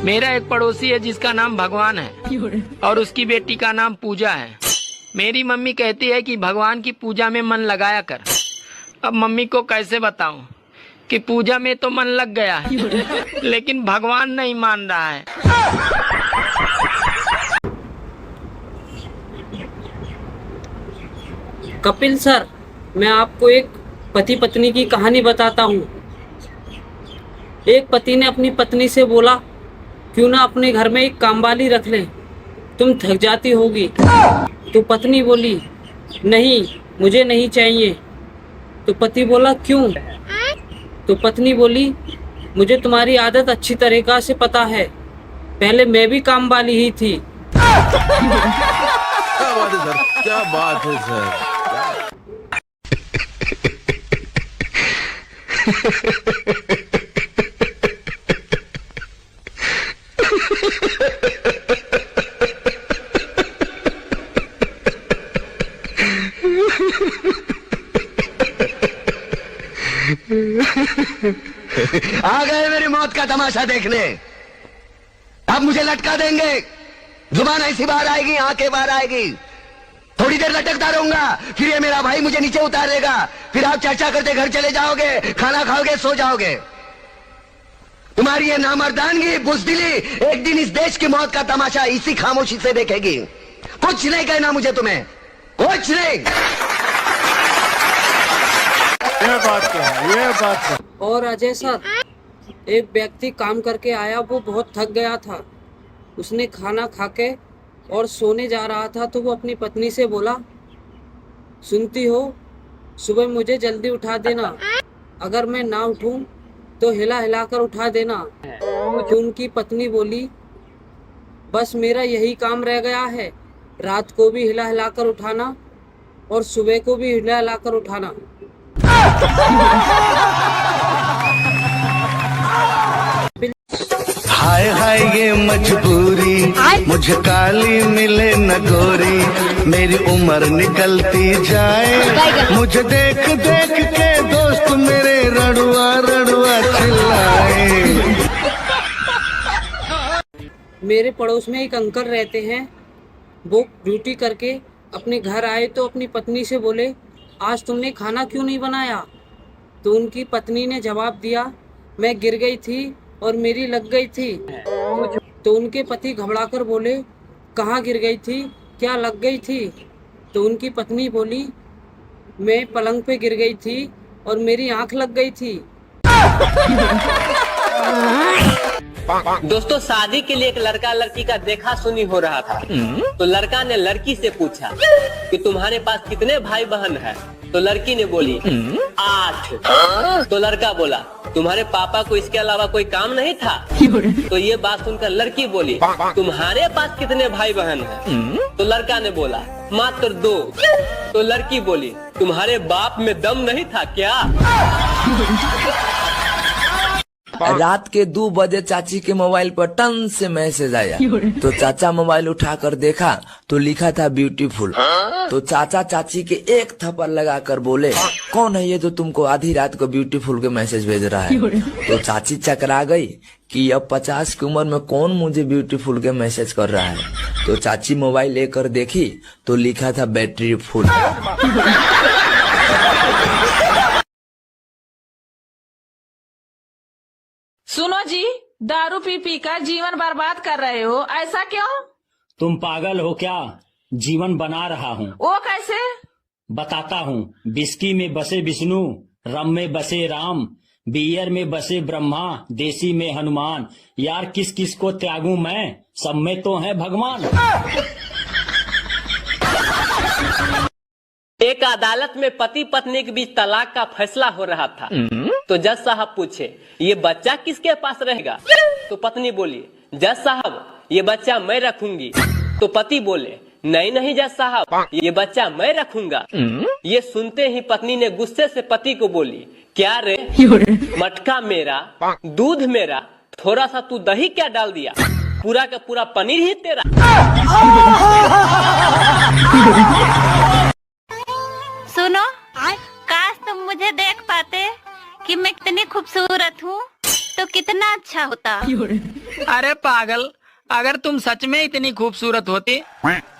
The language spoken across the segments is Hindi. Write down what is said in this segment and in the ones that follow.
मेरा एक पड़ोसी है जिसका नाम भगवान है और उसकी बेटी का नाम पूजा है। मेरी मम्मी कहती है कि भगवान की पूजा में मन लगाया कर। अब मम्मी को कैसे बताऊं कि पूजा में तो मन लग गया है लेकिन भगवान नहीं मान रहा है। कपिल सर, मैं आपको एक पति पत्नी की कहानी बताता हूँ। एक पति ने अपनी पत्नी से बोला, क्यों ना अपने घर में एक कामवाली रख लें, तुम थक जाती होगी। तो पत्नी बोली, नहीं, मुझे नहीं चाहिए। तो पति बोला, क्यों? तो पत्नी बोली, मुझे तुम्हारी आदत अच्छी तरीका से पता है, पहले मैं भी कामवाली ही थी। क्या बात है सर, क्या बात है सर। आ गए मेरी मौत का तमाशा देखने। अब मुझे लटका देंगे, जुबान ऐसी बाहर आएगी, आंखें बाहर आएगी। थोड़ी देर लटकता रहूंगा, फिर ये मेरा भाई मुझे नीचे उतारेगा, फिर आप चर्चा करते घर चले जाओगे, खाना खाओगे, सो जाओगे। तुम्हारी ये नामर्दानगी, बुज़दिली एक दिन इस देश की मौत का तमाशा इसी खामोशी से देखेगी। कुछ नहीं कहना मुझे तुम्हें, कुछ नहीं। ये बात तो है, ये बात तो। और अजय सर, एक व्यक्ति काम करके आया, वो बहुत थक गया था। उसने खाना खाके और सोने जा रहा था तो वो अपनी पत्नी से बोला, सुनती हो, सुबह मुझे जल्दी उठा देना, अगर मैं ना उठूं तो हिला हिला कर उठा देना। तो उनकी पत्नी बोली, बस मेरा यही काम रह गया है, रात को भी हिला हिला कर उठाना और सुबह को भी हिला हिला कर उठाना। हाय हाय ये मजबूरी, मुझे काली मिले न गोरी, मेरी उम्र निकलती जाए, मुझे देख देख के दोस्त मेरे रड़ुआ रड़ुआ चिल्लाए। मेरे पड़ोस में एक अंकल रहते हैं। वो ड्यूटी करके अपने घर आए तो अपनी पत्नी से बोले, आज तुमने खाना क्यों नहीं बनाया? तो उनकी पत्नी ने जवाब दिया, मैं गिर गई थी और मेरी लग गई थी। तो उनके पति घबराकर बोले, कहाँ गिर गई थी, क्या लग गई थी? तो उनकी पत्नी बोली, मैं पलंग पे गिर गई थी और मेरी आंख लग गई थी। दोस्तों, शादी के लिए एक लड़का लड़की का देखा सुनी हो रहा था। तो लड़का ने लड़की से पूछा कि तुम्हारे पास कितने भाई बहन है? तो लड़की ने बोली 8। तो लड़का बोला, तुम्हारे पापा को इसके अलावा कोई काम नहीं था? तो ये बात सुनकर लड़की बोली, तुम्हारे पास कितने भाई बहन है? तो लड़का ने बोला, मात्र 2। तो लड़की बोली, तुम्हारे बाप में दम नहीं था क्या? रात के 2 बजे चाची के मोबाइल पर टन से मैसेज आया। तो चाचा मोबाइल उठाकर देखा तो लिखा था ब्यूटीफुल। तो चाचा चाची के एक थप्पड़ लगाकर बोले, कौन है ये जो तुमको आधी रात को ब्यूटीफुल के मैसेज भेज रहा है? तो चाची चकरा गई कि अब 50 की उम्र में कौन मुझे ब्यूटीफुल के मैसेज कर रहा है। तो चाची मोबाइल लेकर देखी तो लिखा था बैटरी फुल। सुनो जी, दारू पी पी कर जीवन बर्बाद कर रहे हो, ऐसा क्यों? तुम पागल हो क्या? जीवन बना रहा हूँ। वो कैसे? बताता हूँ। विस्की में बसे विष्णु, रम में बसे राम, बियर में बसे ब्रह्मा, देसी में हनुमान। यार किस किस को त्यागूं मैं, सब में तो है भगवान। एक अदालत में पति पत्नी के बीच तलाक का फैसला हो रहा था। तो जज साहब पूछे, ये बच्चा किसके पास रहेगा? तो पत्नी बोली, जज साहब, ये बच्चा मैं रखूंगी। तो पति बोले, नहीं नहीं जज साहब, ये बच्चा मैं रखूंगा। ये सुनते ही पत्नी ने गुस्से से पति को बोली, क्या रे, मटका मेरा, दूध मेरा, थोड़ा सा तू दही क्या डाल दिया, पूरा का पूरा पनीर ही तेरा। सुनो, काश तुम मुझे देख पाते कि मैं कितनी खूबसूरत हूँ। तो कितना अच्छा होता। अरे पागल, अगर तुम सच में इतनी खूबसूरत होती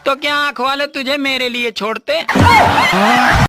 तो क्या आँख वाले तुझे मेरे लिए छोड़ते?